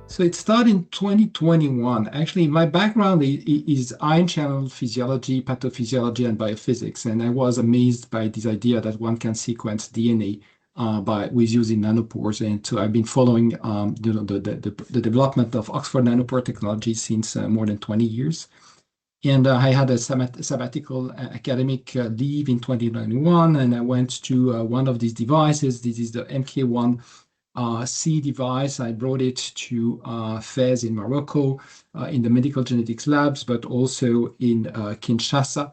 So it started in 2021. Actually, my background is ion channel physiology, pathophysiology, and biophysics. And I was amazed by this idea that one can sequence DNA with using nanopores. And so I've been following the development of Oxford nanopore technology since more than 20 years. And I had a sabbatical academic leave in 2021, and I went to one of these devices. This is the MK1 C device. I brought it to Fez in Morocco in the medical genetics labs, but also in Kinshasa,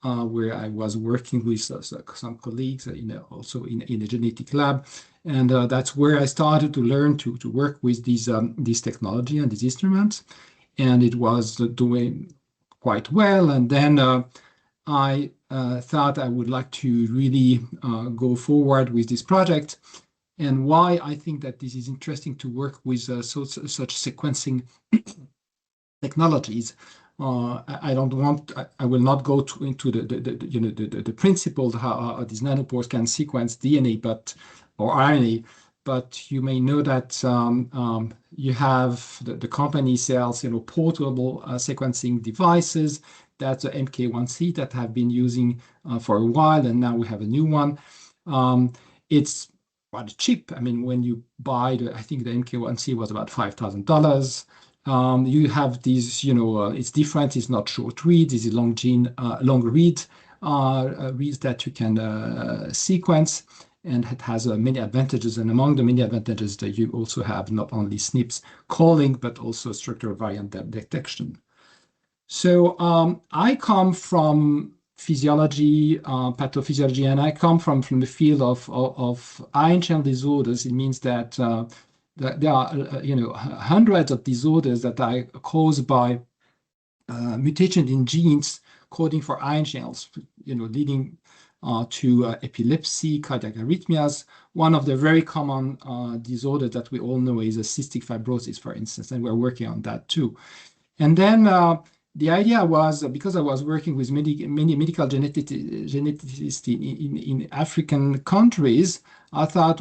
where I was working with some colleagues, also in the genetic lab. And that's where I started to learn to work with these technology and these instruments. And it was doing quite well. And then I thought I would like to really go forward with this project. And why I think that this is interesting to work with such sequencing technologies. I will not go into the principles how these nanopores can sequence DNA, or RNA. But you may know that you have the company sells portable sequencing devices. That's the MK1C that have been using for a while, and now we have a new one. It's rather cheap. I mean, when you buy I think the MK1C was about $5,000. You have these, it's different. It's not short reads. It's a long read reads that you can sequence, and it has many advantages. And among the many advantages that you also have not only SNPs calling, but also structural variant detection. So I come from physiology, pathophysiology, and I come from the field of ion channel disorders. It means that there are hundreds of disorders that are caused by mutations in genes coding for ion channels, leading to epilepsy, cardiac arrhythmias. One of the very common disorders that we all know is cystic fibrosis, for instance, and we're working on that too. And then the idea was, because I was working with many medical geneticists in African countries, I thought,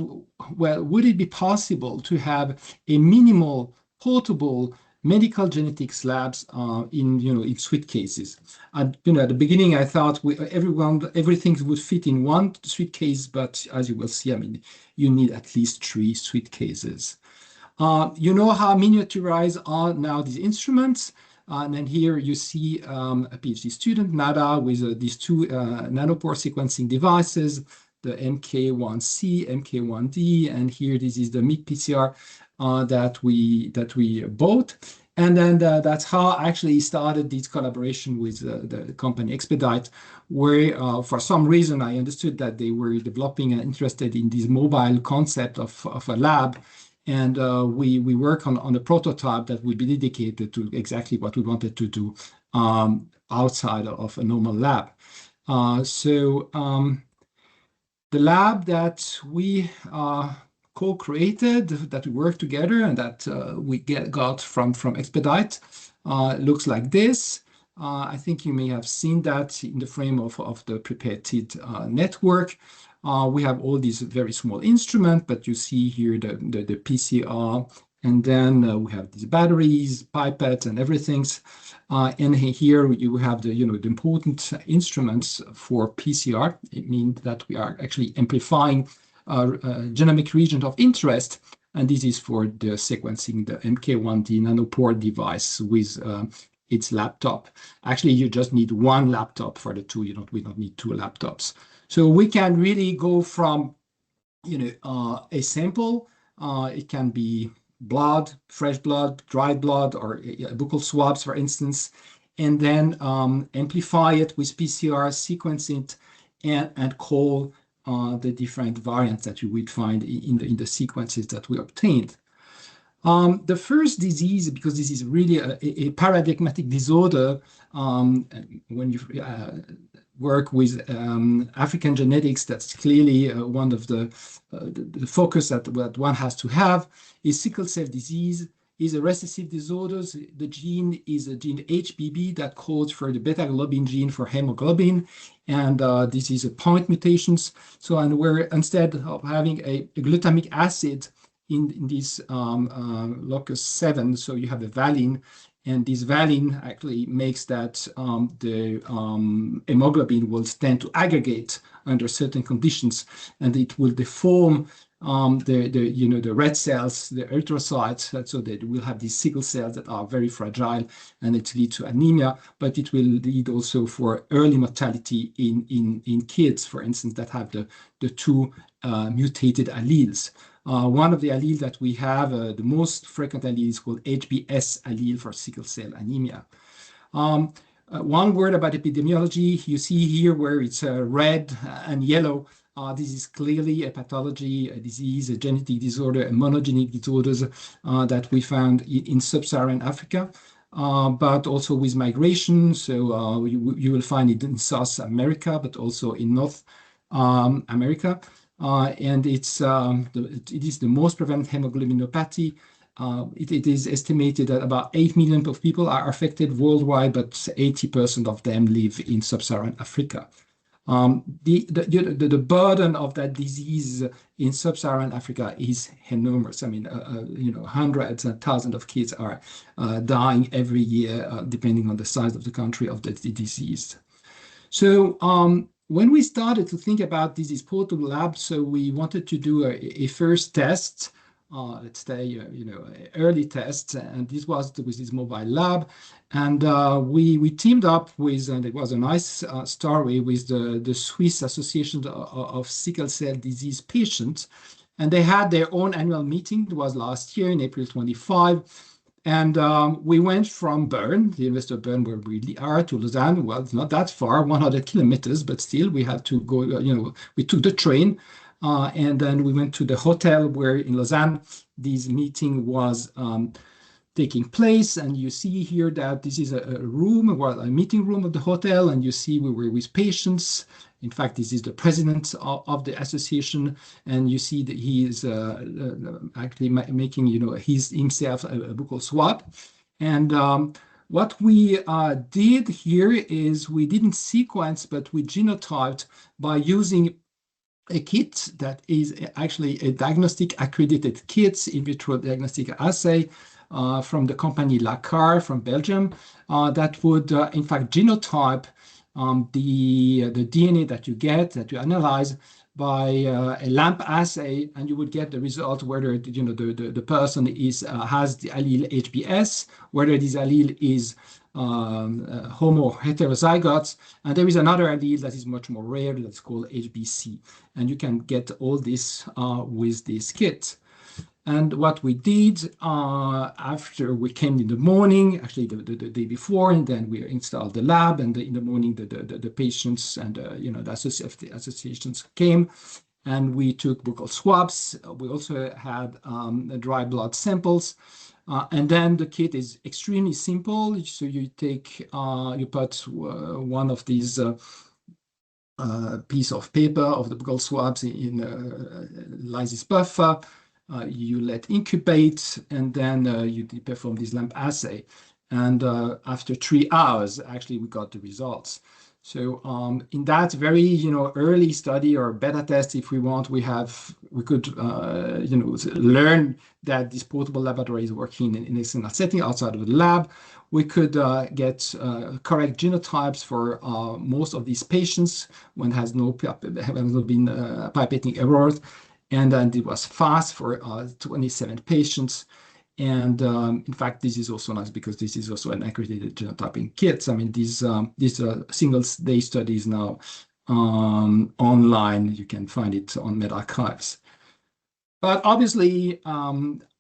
well, would it be possible to have a minimal portable medical genetics labs in suitcases? And at the beginning, I thought everything would fit in one suitcase, but as you will see, I mean, you need at least 3 suitcases. You know how miniaturized are now these instruments. And then here you see a PhD student, Nada, with these 2 nanopore sequencing devices, the MK1C, MK1D, and here this is the MIG-PCR that we bought. And then that's how I actually started this collaboration with the company Expedite, where for some reason I understood that they were developing and interested in this mobile concept of a lab. And we work on a prototype that will be dedicated to exactly what we wanted to do outside of a normal lab. So the lab that we co-created, that we worked together, and that we got from Expedite looks like this. I think you may have seen that in the frame of the pipetted network. We have all these very small instruments, but you see here the PCR, and then we have these batteries, pipettes, and everything. And here you have the important instruments for PCR. It means that we are actually amplifying genomic region of interest, and this is for the sequencing the MK1D nanopore device with its laptop. Actually, you just need 1 laptop for the 2. We don't need 2 laptops. So we can really go from a sample. It can be blood, fresh blood, dried blood, or buccal swabs, for instance, and then amplify it with PCR, sequence it, and call the different variants that you would find in the sequences that we obtained. The first disease, because this is really a paradigmatic disorder, when you work with African genetics, that's clearly one of the focus that one has to have, is sickle cell disease. Is a recessive disorder. The gene is a gene HBB that codes for the beta globin gene for hemoglobin, and this is a point mutations. So, and where instead of having a glutamic acid in this locus 7, so you have a valine, and this valine actually makes that the hemoglobin will tend to aggregate under certain conditions, and it will deform the red cells, the erythrocytes, so that we'll have these sickle cells that are very fragile, and it leads to anemia, but it will lead also for early mortality in kids, for instance, that have the two mutated alleles. One of the alleles that we have, the most frequent allele is called HBS allele for sickle cell anemia. One word about epidemiology, you see here where it's red and yellow. This is clearly a pathology, a disease, a genetic disorder, a monogenic disorders that we found in sub-Saharan Africa, but also with migration. So you will find it in South America, but also in North America. And it is the most prevalent hemoglobinopathy. It is estimated that about 8 million of people are affected worldwide, but 80% of them live in sub-Saharan Africa. The burden of that disease in sub-Saharan Africa is enormous. I mean, hundreds and thousands of kids are dying every year, depending on the size of the country of the disease. So when we started to think about this portable lab, so we wanted to do a first test. Let's say, early tests, and this was with this mobile lab. And we teamed up with, and it was a nice story, with the Swiss Association of Sickle Cell Disease Patients. And they had their own annual meeting. It was last year in April 25. And we went from Bern, the University of Bern, where we are, to Lausanne. Well, it's not that far, 100 kilometers, but still we had to go, we took the train. And then we went to the hotel where in Lausanne this meeting was taking place. And you see here that this is a room, well, a meeting room of the hotel. And you see we were with patients. In fact, this is the president of the association. And you see that he is actually making, himself a buccal swab. And what we did here is we didn't sequence, but we genotyped by using a kit that is actually a diagnostic accredited kit, in vitro diagnostic assay from the company Lacar from Belgium that would in fact genotype the DNA that you get, that you analyze by a LAMP assay, and you would get the result whether the person has the allele HBS, whether this allele is homo heterozygotes, and there is another allele that is much more rare that's called HBC, and you can get all this with this kit. And what we did after we came in the morning, actually the day before, and then we installed the lab, and in the morning the patients and the associations came, and we took buccal swabs. We also had dry blood samples. And then the kit is extremely simple. So you take, you put one of these piece of paper of the buccal swabs in lysis buffer. You let incubate, and then you perform this LAMP assay. And after 3 hours, actually, we got the results. So in that very early study or beta test, if we want, we could learn that this portable laboratory is working in a single setting outside of the lab. We could get correct genotypes for most of these patients when has no been pipetting errors, and then it was fast for 27 patients. And in fact, this is also nice because this is also an accredited genotyping kit. I mean, these single-day studies now online. You can find it on medRxiv. But obviously,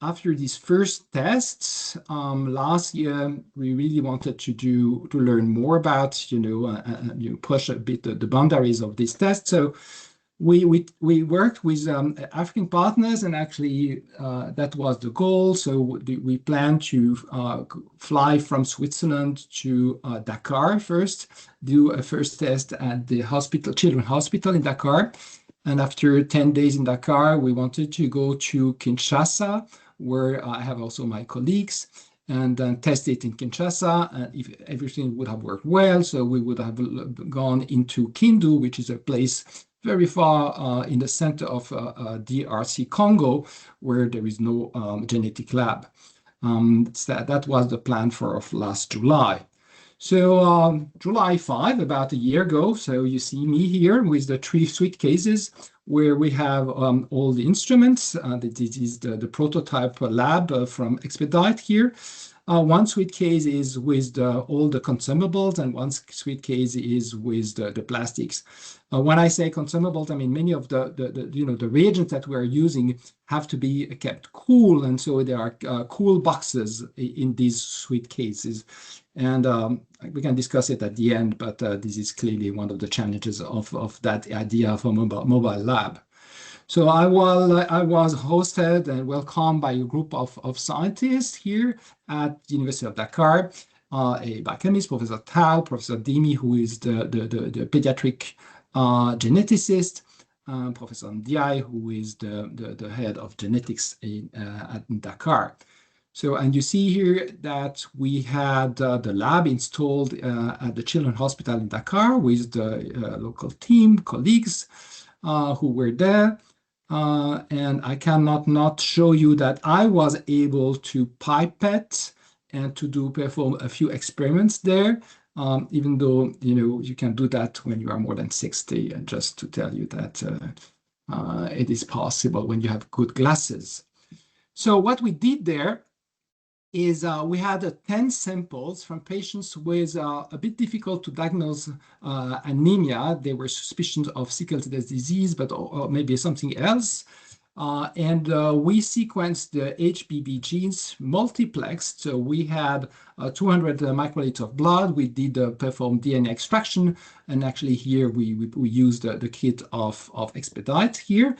after these first tests, last year we really wanted to learn more about, push a bit the boundaries of this test. So we worked with African partners, and actually that was the goal. So we planned to fly from Switzerland to Dakar first, do a first test at the hospital, Children's Hospital in Dakar. And after 10 days in Dakar, we wanted to go to Kinshasa, where I have also my colleagues, and then test it in Kinshasa. And if everything would have worked well, so we would have gone into Kindu, which is a place very far in the center of DRC Congo, where there is no genetic lab. That was the plan for last July. So July 5, about a year ago, so you see me here with the 3 suitcases where we have all the instruments. This is the prototype lab from Expedite here. One suitcase is with all the consumables, and one suitcase is with the plastics. When I say consumables, I mean many of the reagents that we're using have to be kept cool, and so there are cool boxes in these suitcases. And we can discuss it at the end, but this is clearly one of the challenges of that idea of a mobile lab. So I was hosted and welcomed by a group of scientists here at the University of Dakar, a biochemist, Professor Tal, Professor Dimi, who is the pediatric geneticist, Professor Ndiaye, who is the head of genetics at Dakar. So, and you see here that we had the lab installed at the Children's Hospital in Dakar with the local team, colleagues who were there. And I cannot not show you that I was able to pipette and to perform a few experiments there, even though, you can do that when you are more than 60, and just to tell you that it is possible when you have good glasses. So what we did there is we had 10 samples from patients with a bit difficult to diagnose anemia. They were suspicions of sickle cell disease, but or maybe something else. And we sequenced the HBB genes multiplexed. So we had 200 microliters of blood. We did perform DNA extraction. And actually here we used the kit of Expedite here.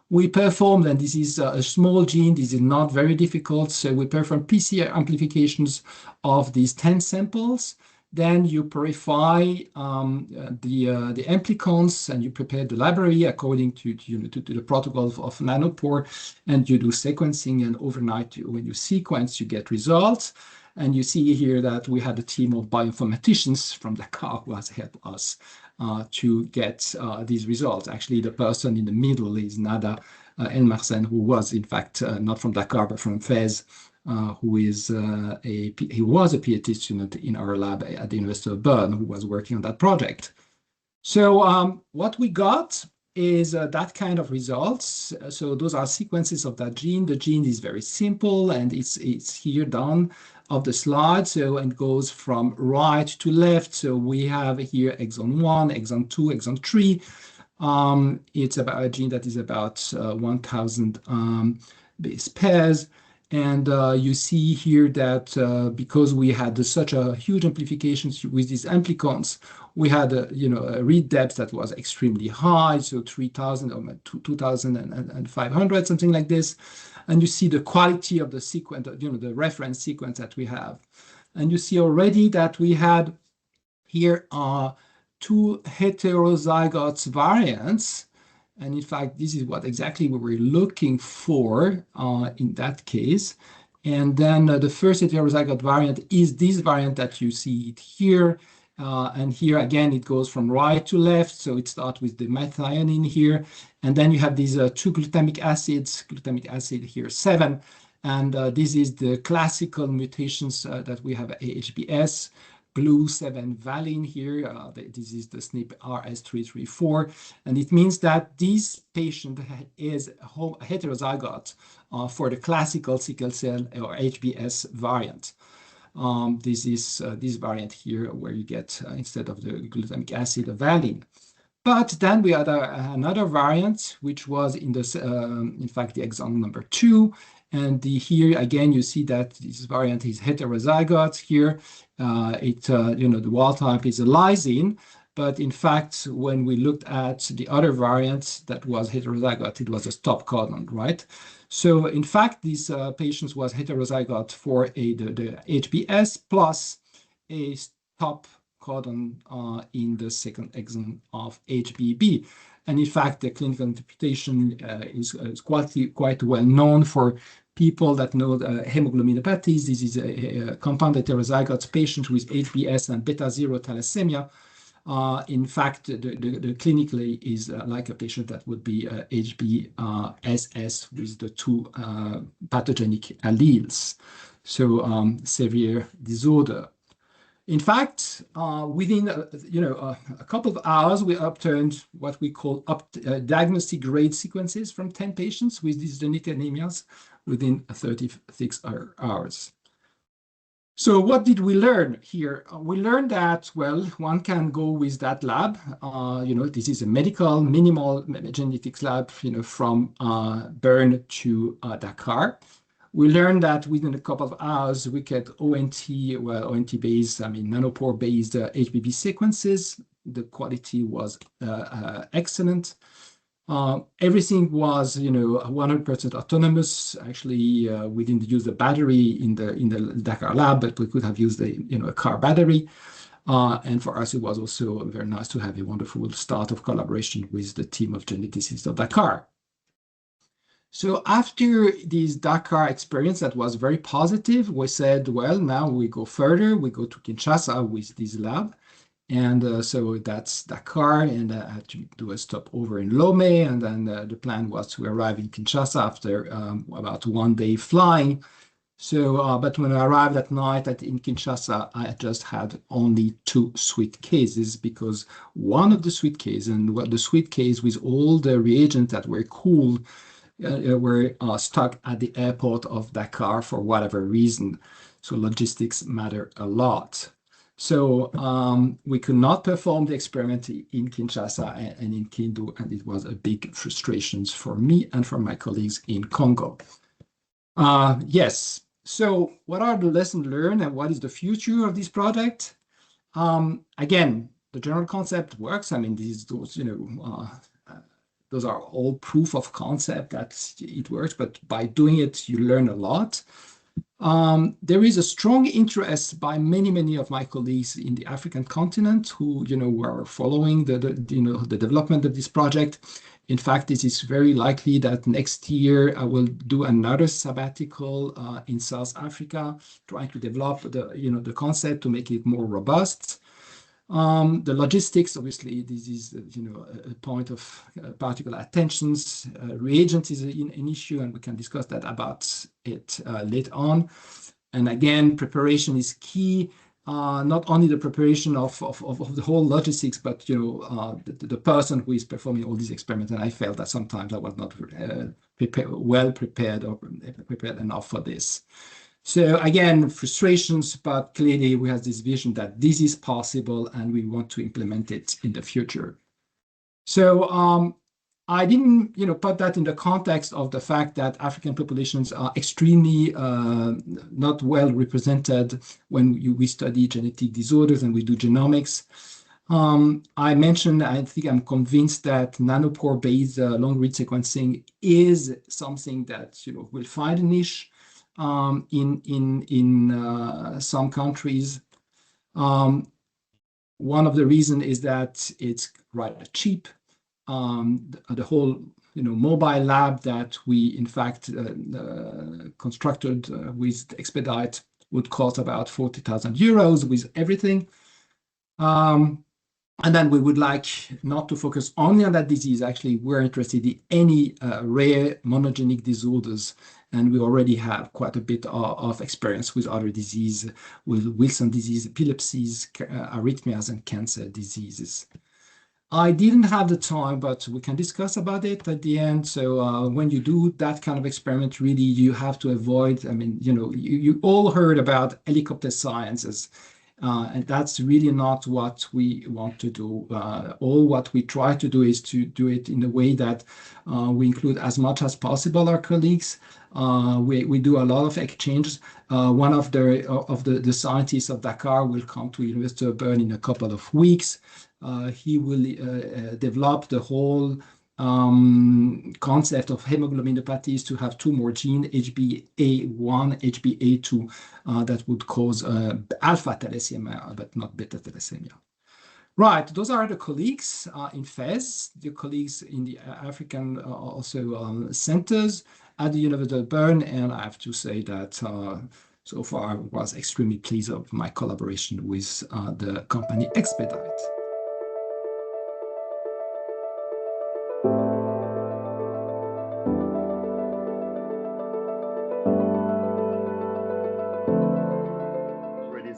We performed, and this is a small gene, this is not very difficult. So we performed PCR amplifications of these 10 samples. Then you purify the amplicons, and you prepare the library according to the protocol of nanopore, and you do sequencing, and overnight when you sequence, you get results. And you see here that we had a team of bioinformaticians from Dakar who has helped us to get these results. Actually, the person in the middle is Nada Elmarsen, who was in fact not from Dakar, but from Fez, who was a PhD student in our lab at the University of Bern, who was working on that project. So what we got is that kind of results. So those are sequences of that gene. The gene is very simple, and it's here down of the slide. So it goes from right to left. So we have here exon 1, exon 2, exon 3. It's about a gene that is about 1,000 base pairs. And you see here that because we had such a huge amplifications with these amplicons, we had a read depth that was extremely high, so 3,000 or 2,500, something like this. And you see the quality of the sequence, the reference sequence that we have. And you see already that we had here 2 heterozygotes variants. And in fact, this is what exactly we were looking for in that case. And then the first heterozygote variant is this variant that you see it here. And here again, it goes from right to left. So it starts with the methionine here. And then you have these 2 glutamic acids, glutamic acid here 7. And this is the classical mutations that we have HBS. Blue 7 valine here. This is the SNP RS334. And it means that this patient is heterozygote for the classical sickle cell or HBS variant. This is this variant here where you get, instead of the glutamic acid, a valine. But then we had another variant, which was in fact, the exon number 2. And here again, you see that this variant is heterozygote. Here, the wild type is a lysine. But in fact, when we looked at the other variant that was heterozygote, it was a stop codon, right? So in fact, these patients was heterozygote for the HBS plus a stop codon in the second exon of HBB. And in fact, the clinical interpretation is quite well known for people that know hemoglobinopathies. This is a compound heterozygote patient with HBS and beta-zero thalassemia. In fact, the clinically is like a patient that would be HBSS with the two pathogenic alleles. So severe disorder. In fact, within a couple of hours, we obtained what we call diagnostic grade sequences from 10 patients with these genetic anemias within 36 hours. So what did we learn here? We learned that, well, one can go with that lab. This is a medical minimal genetics lab, from Bern to Dakar. We learned that within a couple of hours, we get ONT-based, nanopore-based HBB sequences. The quality was excellent. Everything was, 100% autonomous. Actually, we didn't use the battery in the Dakar lab, but we could have used a car battery. And for us, it was also very nice to have a wonderful start of collaboration with the team of geneticists of Dakar. So after this Dakar experience that was very positive, we said, well, now we go further. We go to Kinshasa with this lab. And so that's Dakar, and I had to do a stopover in Lomé, and then the plan was to arrive in Kinshasa after about 1 day flying. So, but when I arrived at night in Kinshasa, I just had only 2 suitcases, because one of the suitcases, and the suitcase with all the reagents that were cooled, were stuck at the airport of Dakar for whatever reason. So logistics matter a lot. So we could not perform the experiment in Kinshasa and in Kindu, and it was a big frustration for me and for my colleagues in Congo. Yes, so what are the lessons learned and what is the future of this project? Again, the general concept works. Those are all proof of concept that it works, but by doing it, you learn a lot. There is a strong interest by many of my colleagues in the African continent who, were following the development of this project. In fact, it is very likely that next year I will do another sabbatical in South Africa, trying to develop the concept to make it more robust. The logistics, obviously, this is a point of particular attention. Reagents is an issue, and we can discuss that about it later on. And again, preparation is key. Not only the preparation of the whole logistics, but the person who is performing all these experiments. And I felt that sometimes I was not well prepared or prepared enough for this. So again, frustrations, but clearly we have this vision that this is possible and we want to implement it in the future. So I didn't, put that in the context of the fact that African populations are extremely not well represented when we study genetic disorders and we do genomics. I mentioned, I think I'm convinced that nanopore-based long-read sequencing is something that will find a niche in some countries. One of the reasons is that it's rather cheap. The whole mobile lab that we in fact constructed with Expedite would cost about 40,000 euros with everything. And then we would like not to focus only on that disease. Actually, we're interested in any rare monogenic disorders, and we already have quite a bit of experience with other diseases, with Wilson disease, epilepsies, arrhythmias, and cancer diseases. I didn't have the time, but we can discuss about it at the end. So when you do that kind of experiment, really, you have to avoid, you all heard about helicopter sciences. And that's really not what we want to do. All what we try to do is to do it in a way that we include as much as possible our colleagues. We do a lot of exchanges. One of the scientists of Dakar will come to University of Bern in a couple of weeks. He will develop the whole concept of hemoglobinopathies to have two more genes, HbA1, HbA2, that would cause alpha thalassemia, but not beta thalassemia. Right, those are the colleagues in Fez, the colleagues in the African also centers at the University of Bern, and I have to say that so far I was extremely pleased of my collaboration with the company Expedite.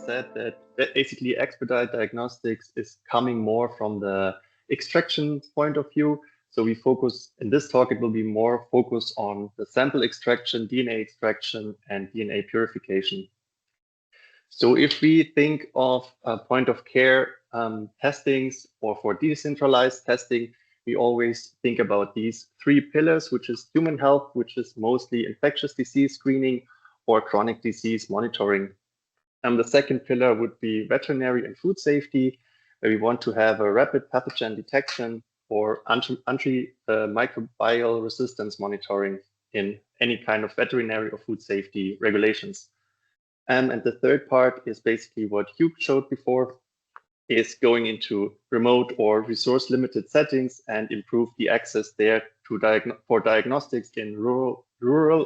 Said that basically Expedite Diagnostics is coming more from the extraction point of view. So we focus, in this talk, it will be more focused on the sample extraction, DNA extraction, and DNA purification. So if we think of point of care testings or for decentralized testing, we always think about these three pillars, which is human health, which is mostly infectious disease screening or chronic disease monitoring. The second pillar would be veterinary and food safety, where we want to have a rapid pathogen detection or antimicrobial resistance monitoring in any kind of veterinary or food safety regulations. And the third part is basically what Hugh showed before, is going into remote or resource limited settings and improve the access there to for diagnostics in rural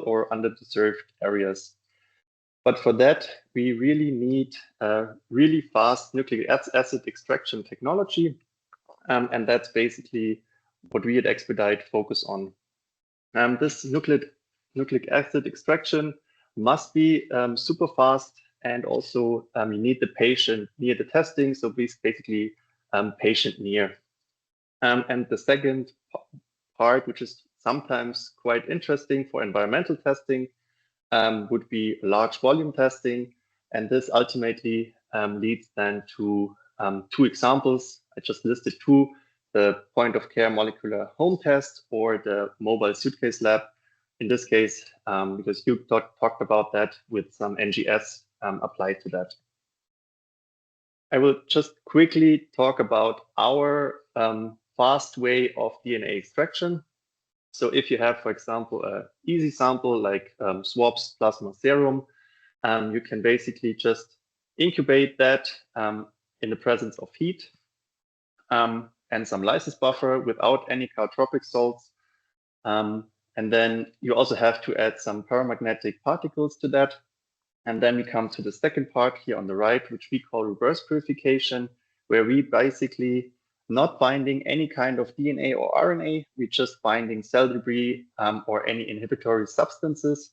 or underserved areas. But for that, we really need really fast nucleic acid extraction technology. And that's basically what we at Expedite focus on. This nucleic acid extraction must be super fast, and also you need the patient near the testing, so basically patient near. And the second part, which is sometimes quite interesting for environmental testing, would be large volume testing. And this ultimately leads then to two examples. I just listed two, the point of care molecular home test or the mobile suitcase lab. In this case, because you talked about that with some NGS applied to that. I will just quickly talk about our fast way of DNA extraction. So if you have, for example, an easy sample like swabs, plasma, serum, you can basically just incubate that in the presence of heat and some lysis buffer without any caltropic salts. And then you also have to add some paramagnetic particles to that. And then we come to the second part here on the right, which we call reverse purification, where we basically not binding any kind of DNA or RNA, we're just binding cell debris or any inhibitory substances.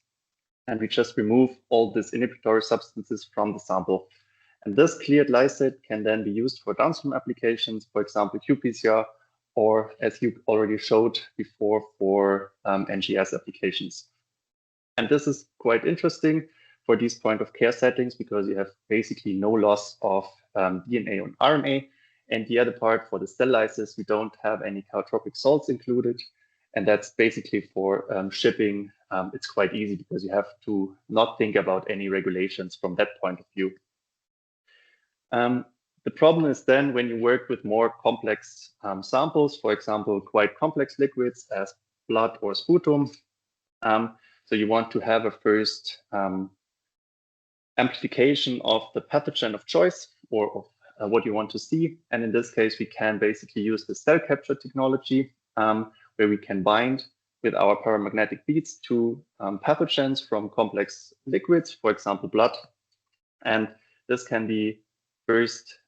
And we just remove all these inhibitory substances from the sample. And this cleared lysate can then be used for downstream applications, for example, qPCR, or as you already showed before, for NGS applications. And this is quite interesting for these point of care settings because you have basically no loss of DNA and RNA. And the other part for the cell lysis, we don't have any caltropic salts included. And that's basically for shipping. It's quite easy because you have to not think about any regulations from that point of view. The problem is then when you work with more complex samples, for example, quite complex liquids as blood or sputum. So you want to have a first amplification of the pathogen of choice or of what you want to see. And in this case, we can basically use the cell capture technology where we can bind with our paramagnetic beads to pathogens from complex liquids, for example, blood. And this can be first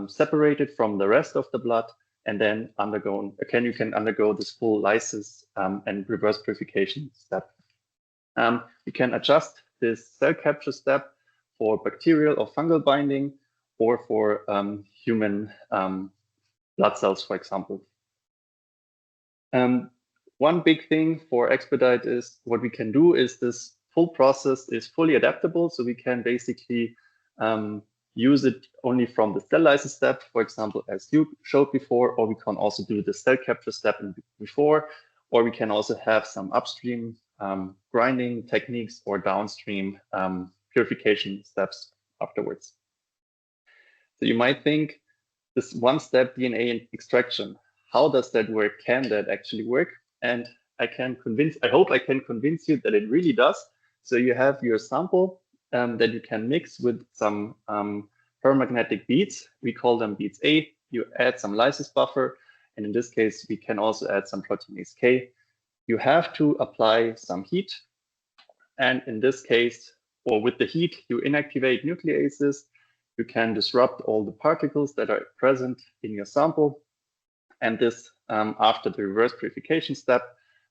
separated from the rest of the blood and then you can undergo this full lysis and reverse purification step. You can adjust this cell capture step for bacterial or fungal binding or for human blood cells, for example. One big thing for Expedite is what we can do is this full process is fully adaptable. So we can basically use it only from the cell lysis step, for example, as you showed before, or we can also do the cell capture step before, or we can also have some upstream grinding techniques or downstream purification steps afterwards. So you might think, this one-step DNA extraction, how does that work? Can that actually work? And I hope I can convince you that it really does. So you have your sample that you can mix with some paramagnetic beads. We call them beads A. You add some lysis buffer, and in this case, we can also add some proteinase K. You have to apply some heat, and in this case, or with the heat, you inactivate nucleases. You can disrupt all the particles that are present in your sample, and this after the reverse purification step,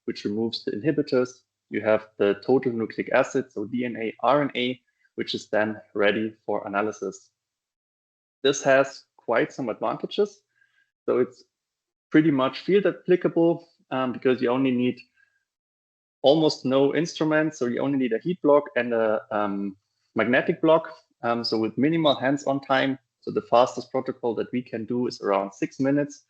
which removes the inhibitors. You have the total nucleic acid, so DNA, RNA, which is then ready for analysis. This has quite some advantages. So it's pretty much field applicable because you only need almost no instruments. So you only need a heat block and a magnetic block. So with minimal hands-on time, so the fastest protocol that we can do is around 6 minutes.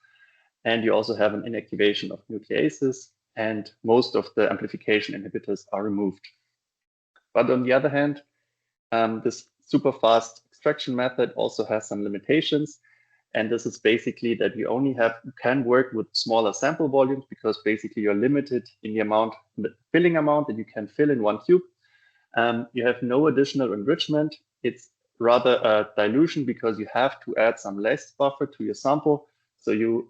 And you also have an inactivation of nucleases, and most of the amplification inhibitors are removed. But on the other hand, this super fast extraction method also has some limitations. And this is basically that you only can work with smaller sample volumes, because basically you're limited in the filling amount that you can fill in one tube. You have no additional enrichment. It's rather a dilution, because you have to add some lysis buffer to your sample. So you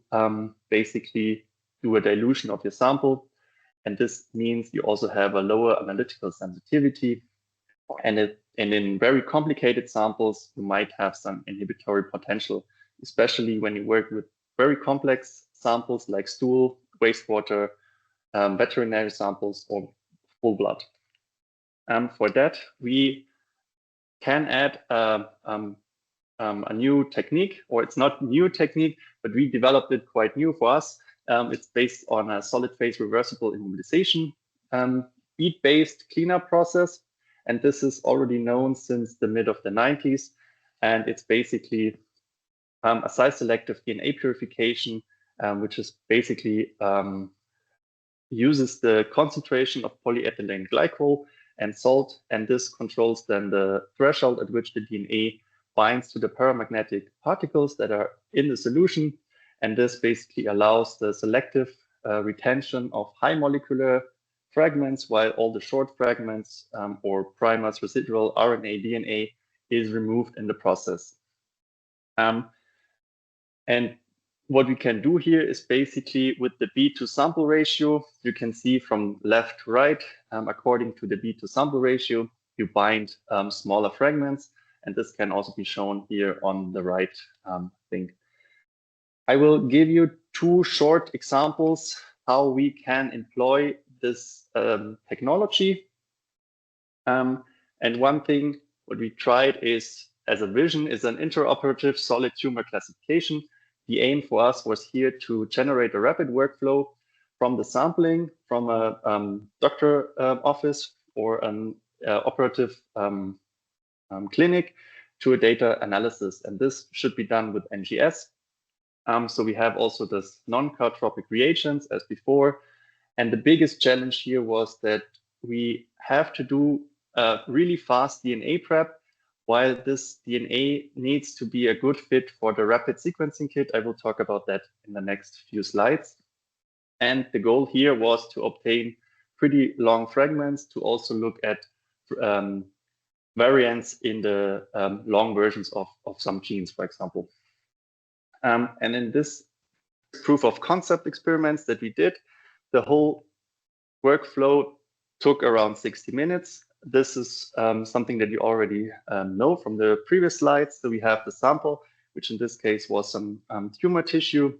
basically do a dilution of your sample. And this means you also have a lower analytical sensitivity. And in very complicated samples, you might have some inhibitory potential, especially when you work with very complex samples like stool, wastewater, veterinary samples, or whole blood. For that, we can add a new technique, or it's not new technique, but we developed it quite new for us. It's based on a solid phase reversible immobilization bead-based cleanup process. And this is already known since the mid of the 90s. And it's basically a size-selective DNA purification, which is basically uses the concentration of polyethylene glycol and salt. And this controls then the threshold at which the DNA binds to the paramagnetic particles that are in the solution. And this basically allows the selective retention of high molecular fragments, while all the short fragments or primers, residual RNA, DNA is removed in the process. And what we can do here is basically with the bead to sample ratio, you can see from left to right, according to the bead to sample ratio, you bind smaller fragments. And this can also be shown here on the right thing. I will give you 2 short examples how we can employ this technology. And one thing what we tried is, as a vision, is an interoperative solid tumor classification. The aim for us was here to generate a rapid workflow from the sampling from a doctor office or an operative clinic to a data analysis. And this should be done with NGS. So we have also this non-cartropic reagents as before. And the biggest challenge here was that we have to do a really fast DNA prep, while this DNA needs to be a good fit for the rapid sequencing kit. I will talk about that in the next few slides. And the goal here was to obtain pretty long fragments to also look at variants in the long versions of some genes, for example. And in this proof of concept experiments that we did, the whole workflow took around 60 minutes. This is something that you already know from the previous slides. So we have the sample, which in this case was some tumor tissue.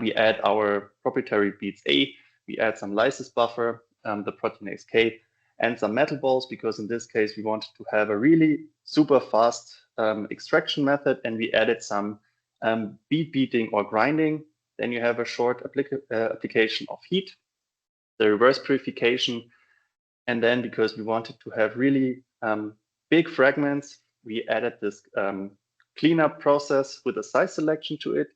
We add our proprietary beads A, we add some lysis buffer, the proteinase K, and some metal balls, because in this case we wanted to have a really super fast extraction method, and we added some bead beating or grinding. Then you have a short application of heat, the reverse purification, and then because we wanted to have really big fragments, we added this cleanup process with a size selection to it.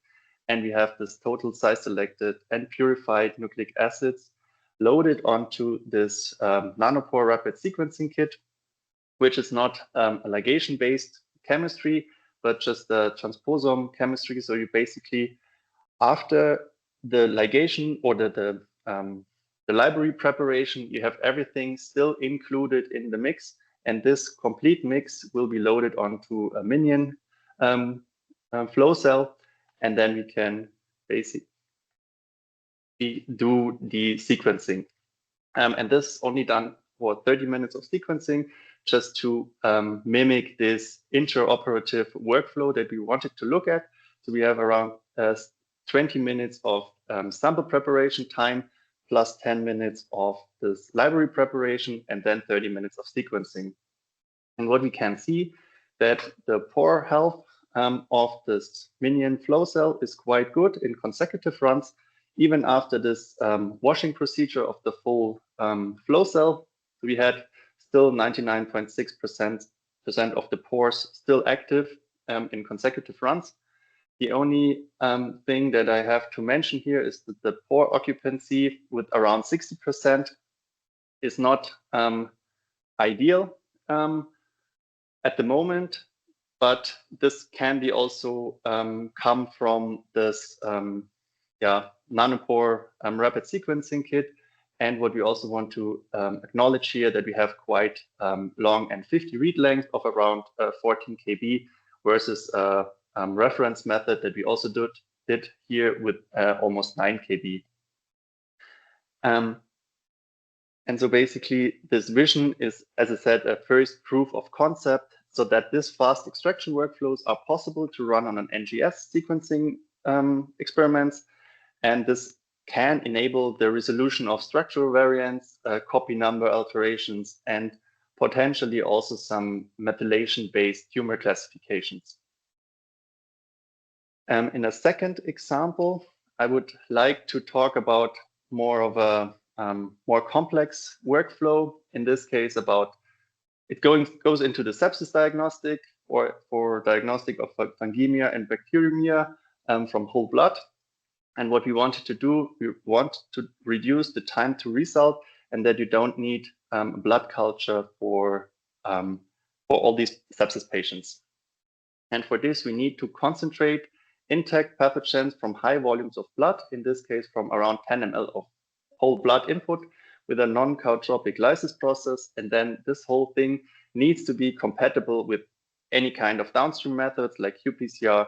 And we have this total size selected and purified nucleic acids loaded onto this nanopore rapid sequencing kit, which is not a ligation-based chemistry, but just the transposon chemistry. So you basically, after the ligation or the library preparation, you have everything still included in the mix, and this complete mix will be loaded onto a minion flow cell, and then we can basically do the sequencing. And this is only done for 30 minutes of sequencing, just to mimic this interoperative workflow that we wanted to look at. So we have around 20 minutes of sample preparation time, plus 10 minutes of this library preparation, and then 30 minutes of sequencing. And what we can see that the pore health of this minion flow cell is quite good in consecutive runs, even after this washing procedure of the full flow cell. We had still 99.6% of the pores still active in consecutive runs. The only thing that I have to mention here is that the pore occupancy with around 60% is not ideal at the moment, but this can be also come from this nanopore rapid sequencing kit. And what we also want to acknowledge here, that we have quite long and 50 read length of around 14 kb versus a reference method that we also did here with almost 9 kb. And so basically this vision is, as I said, a first proof of concept, so that this fast extraction workflows are possible to run on an NGS sequencing experiments. And this can enable the resolution of structural variants, copy number alterations, and potentially also some methylation-based tumor classifications. In a second example, I would like to talk about more of a more complex workflow. In this case, about it goes into the sepsis diagnostic or for diagnostic of fungemia and bacteremia from whole blood. And what we wanted to do, we want to reduce the time to result, and that you don't need blood culture for all these sepsis patients. And for this, we need to concentrate intact pathogens from high volumes of blood, in this case from around 10 ml of whole blood input with a non-chronotropic lysis process. And then this whole thing needs to be compatible with any kind of downstream methods like qPCR,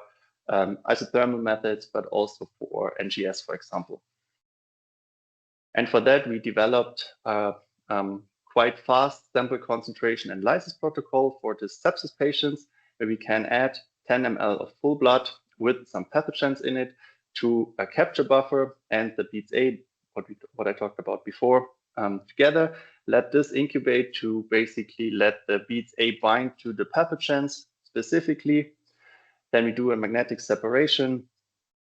isothermal methods, but also for NGS, for example. And for that, we developed a quite fast sample concentration and lysis protocol for the sepsis patients, where we can add 10 ml of full blood with some pathogens in it to a capture buffer and the beads A, what I talked about before, together. Let this incubate to basically let the beads A bind to the pathogens specifically. Then we do a magnetic separation,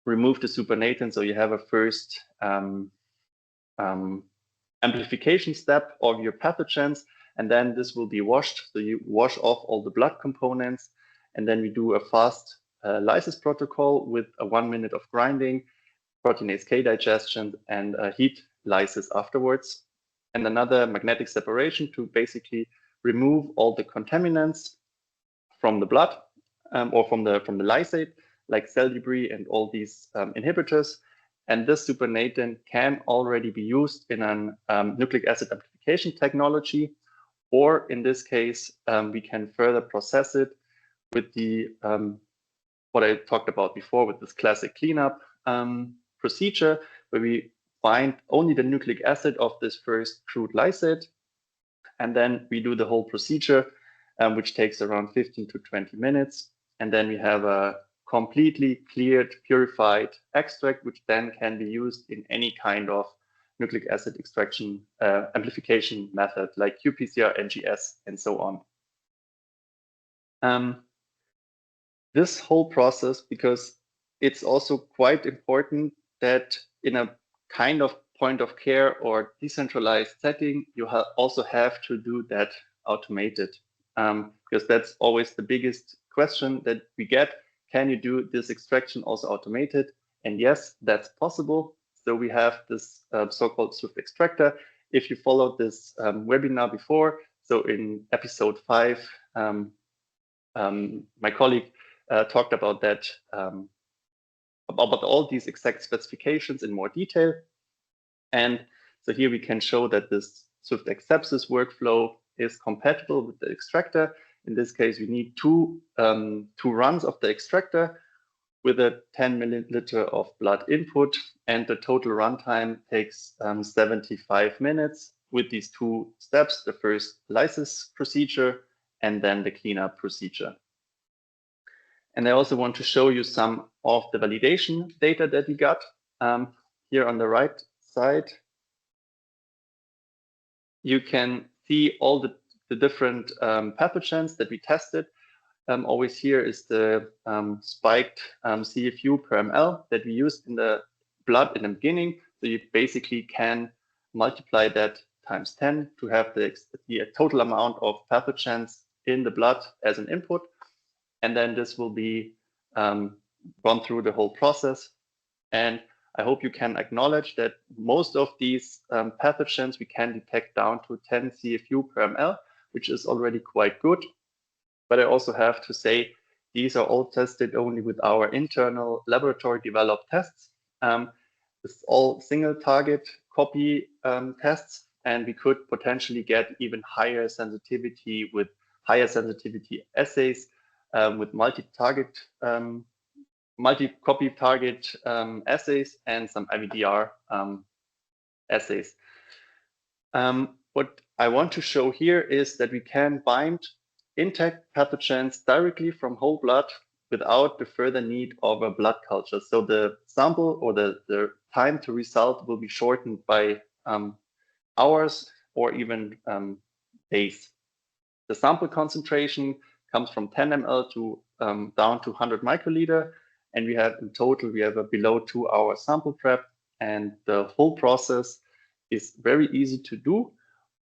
remove the supernatant, so you have a first amplification step of your pathogens, and then this will be washed. So you wash off all the blood components, and then we do a fast lysis protocol with a 1 minute of grinding, proteinase K digestion, and a heat lysis afterwards. And another magnetic separation to basically remove all the contaminants from the blood or from the lysate, like cell debris and all these inhibitors. And this supernatant can already be used in an nucleic acid amplification technology, or in this case, we can further process it with the what I talked about before, with this classic cleanup procedure, where we find only the nucleic acid of this first crude lysate, and then we do the whole procedure, which takes around 15 to 20 minutes. And then we have a completely cleared, purified extract, which then can be used in any kind of nucleic acid extraction amplification method, like qPCR, NGS, and so on. This whole process, because it's also quite important that in a kind of point of care or decentralized setting, you also have to do that automated. because that's always the biggest question that we get. Can you do this extraction also automated? And yes, that's possible. So we have this so-called Swift extractor. If you followed this webinar before, so in episode 5, my colleague talked about that, about all these exact specifications in more detail. And so here we can show that this Swift accepts this workflow is compatible with the extractor. In this case, we need two runs of the extractor with a 10 milliliter of blood input, and the total runtime takes 75 minutes with these 2 steps, the first lysis procedure and then the cleanup procedure. And I also want to show you some of the validation data that we got. Here on the right side, you can see all the different pathogens that we tested. Always here is the spiked CFU per ml that we used in the blood in the beginning. So you basically can multiply that times 10 to have the total amount of pathogens in the blood as an input. And then this will be gone through the whole process. And I hope you can acknowledge that most of these pathogens we can detect down to 10 CFU per ml, which is already quite good. But I also have to say, these are all tested only with our internal laboratory developed tests. It's all single target copy tests, and we could potentially get even higher sensitivity with higher sensitivity assays with multi-target, multi-copy target assays and some IVDR assays. What I want to show here is that we can bind intact pathogens directly from whole blood without the further need of a blood culture. So the sample or the time to result will be shortened by hours or even days. The sample concentration comes from 10 ml to down to 100 microliter. And we have in total, we have a below 2-hour sample prep, and the whole process is very easy to do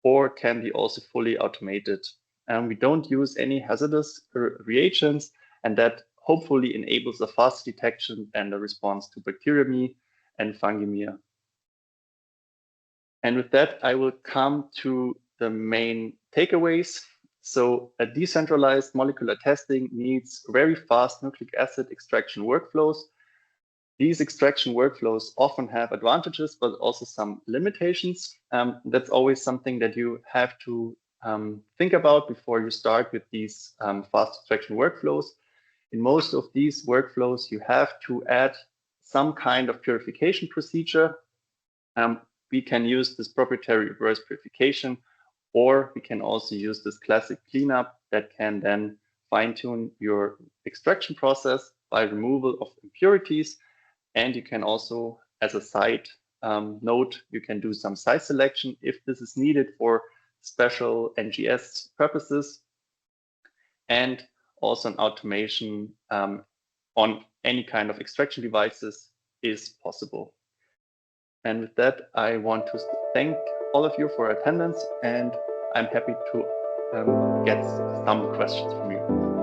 or can be also fully automated. And we don't use any hazardous reagents, and that hopefully enables a fast detection and a response to bacteremia and fungemia. And with that, I will come to the main takeaways. So a decentralized molecular testing needs very fast nucleic acid extraction workflows. These extraction workflows often have advantages, but also some limitations. That's always something that you have to think about before you start with these fast extraction workflows. In most of these workflows, you have to add some kind of purification procedure. We can use this proprietary reverse purification, or we can also use this classic cleanup that can then fine-tune your extraction process by removal of impurities. And you can also, as a side note, you can do some size selection if this is needed for special NGS purposes. And also an automation on any kind of extraction devices is possible. And with that, I want to thank all of you for attendance, and I'm happy to get some questions from you.